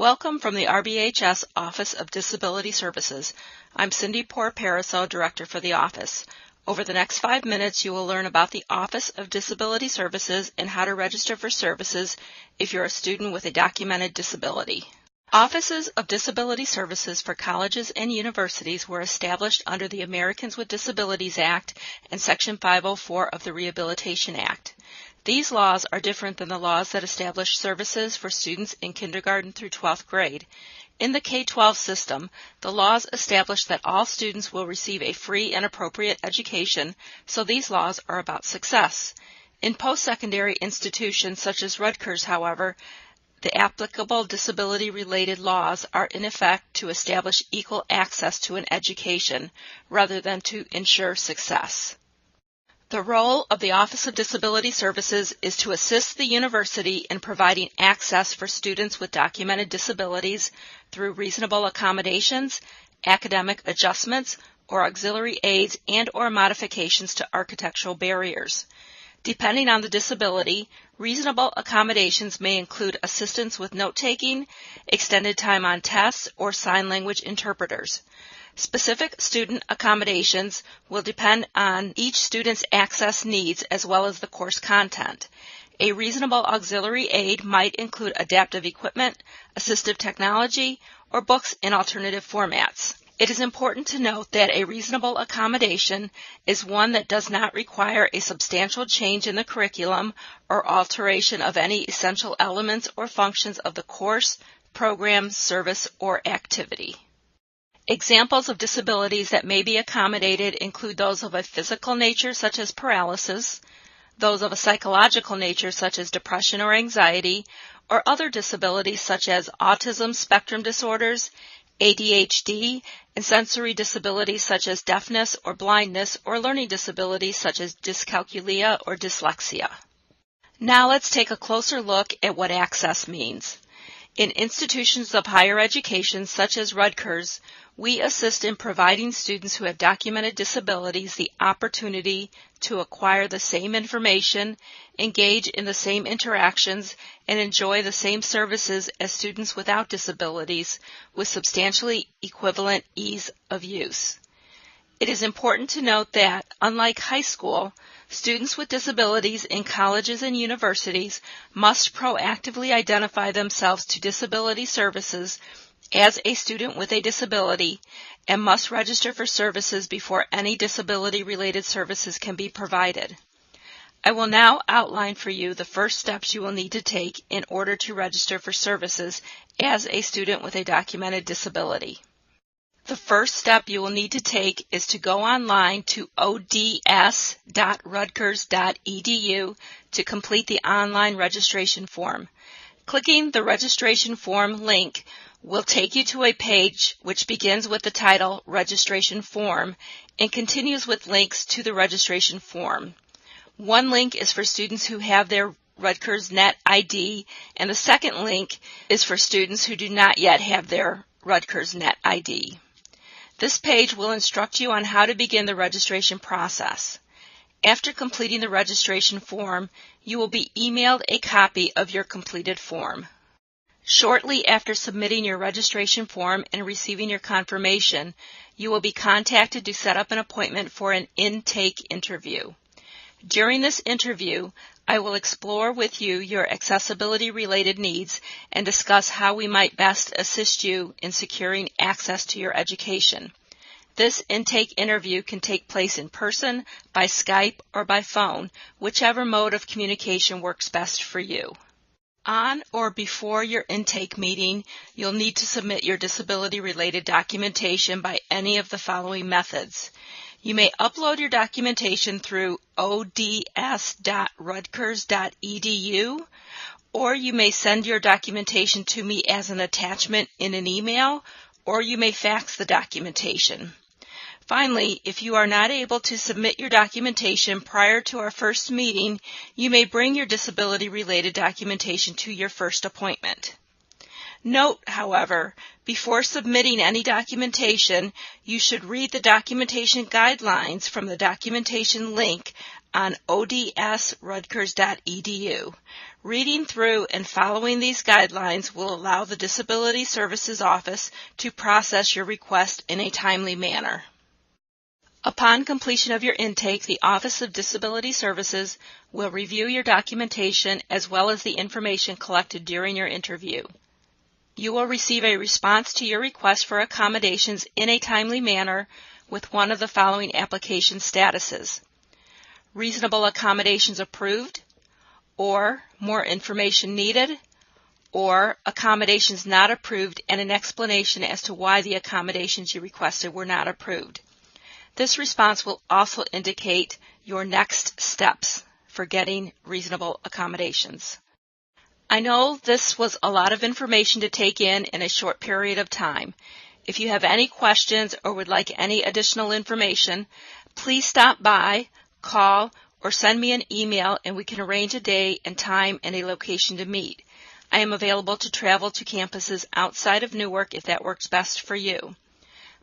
Welcome from the RBHS Office of Disability Services. I'm Cindy Porpariso, Director for the office. Over the next 5 minutes, you will learn about the Office of Disability Services and how to register for services if you're a student with a documented disability. Offices of Disability Services for colleges and universities were established under the Americans with Disabilities Act and Section 504 of the Rehabilitation Act. These laws are different than the laws that establish services for students in kindergarten through 12th grade. In the K-12 system, the laws establish that all students will receive a free and appropriate education, so these laws are about success. In post-secondary institutions such as Rutgers, however, the applicable disability-related laws are in effect to establish equal access to an education rather than to ensure success. The role of the Office of Disability Services is to assist the university in providing access for students with documented disabilities through reasonable accommodations, academic adjustments, or auxiliary aids and/or modifications to architectural barriers. Depending on the disability, reasonable accommodations may include assistance with note-taking, extended time on tests, or sign language interpreters. Specific student accommodations will depend on each student's access needs as well as the course content. A reasonable auxiliary aid might include adaptive equipment, assistive technology, or books in alternative formats. It is important to note that a reasonable accommodation is one that does not require a substantial change in the curriculum or alteration of any essential elements or functions of the course, program, service, or activity. Examples of disabilities that may be accommodated include those of a physical nature such as paralysis, those of a psychological nature such as depression or anxiety, or other disabilities such as autism spectrum disorders, ADHD, and sensory disabilities such as deafness or blindness, or learning disabilities such as dyscalculia or dyslexia. Now let's take a closer look at what access means. In institutions of higher education such as Rutgers, we assist in providing students who have documented disabilities the opportunity to acquire the same information, engage in the same interactions, and enjoy the same services as students without disabilities with substantially equivalent ease of use. It is important to note that, unlike high school, students with disabilities in colleges and universities must proactively identify themselves to disability services as a student with a disability and must register for services before any disability-related services can be provided. I will now outline for you the first steps you will need to take in order to register for services as a student with a documented disability. The first step you will need to take is to go online to ods.rutgers.edu to complete the online registration form. Clicking the registration form link will take you to a page which begins with the title Registration Form and continues with links to the registration form. One link is for students who have their Rutgers Net ID, and the second link is for students who do not yet have their Rutgers Net ID. This page will instruct you on how to begin the registration process. After completing the registration form, you will be emailed a copy of your completed form. Shortly after submitting your registration form and receiving your confirmation, you will be contacted to set up an appointment for an intake interview. During this interview, I will explore with you your accessibility-related needs and discuss how we might best assist you in securing access to your education. This intake interview can take place in person, by Skype, or by phone, whichever mode of communication works best for you. On or before your intake meeting, you'll need to submit your disability-related documentation by any of the following methods. You may upload your documentation through ods.rutgers.edu, or you may send your documentation to me as an attachment in an email, or you may fax the documentation. Finally, if you are not able to submit your documentation prior to our first meeting, you may bring your disability-related documentation to your first appointment. Note, however, before submitting any documentation, you should read the documentation guidelines from the documentation link on odsrutgers.edu. Reading through and following these guidelines will allow the Disability Services Office to process your request in a timely manner. Upon completion of your intake, the Office of Disability Services will review your documentation as well as the information collected during your interview. You will receive a response to your request for accommodations in a timely manner with one of the following application statuses: reasonable accommodations approved, or more information needed, or accommodations not approved and an explanation as to why the accommodations you requested were not approved. This response will also indicate your next steps for getting reasonable accommodations. I know this was a lot of information to take in a short period of time. If you have any questions or would like any additional information, please stop by, call, or send me an email and we can arrange a day and time and a location to meet. I am available to travel to campuses outside of Newark if that works best for you.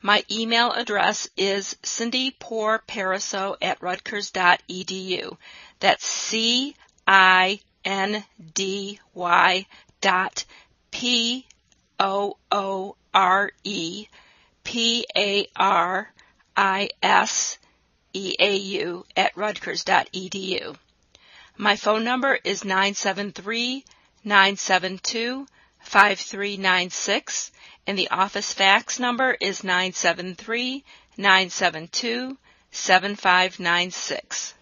My email address is cindypoorparaso@rutgers.edu. That's cindypoorpariseau@rutgers.edu. My phone number is 973-972-5396, and the office fax number is 973-972-7596.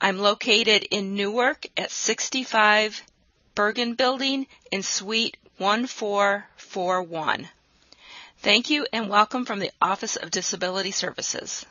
I'm located in Newark at 65 Bergen Building in Suite 1441. Thank you and welcome from the Office of Disability Services.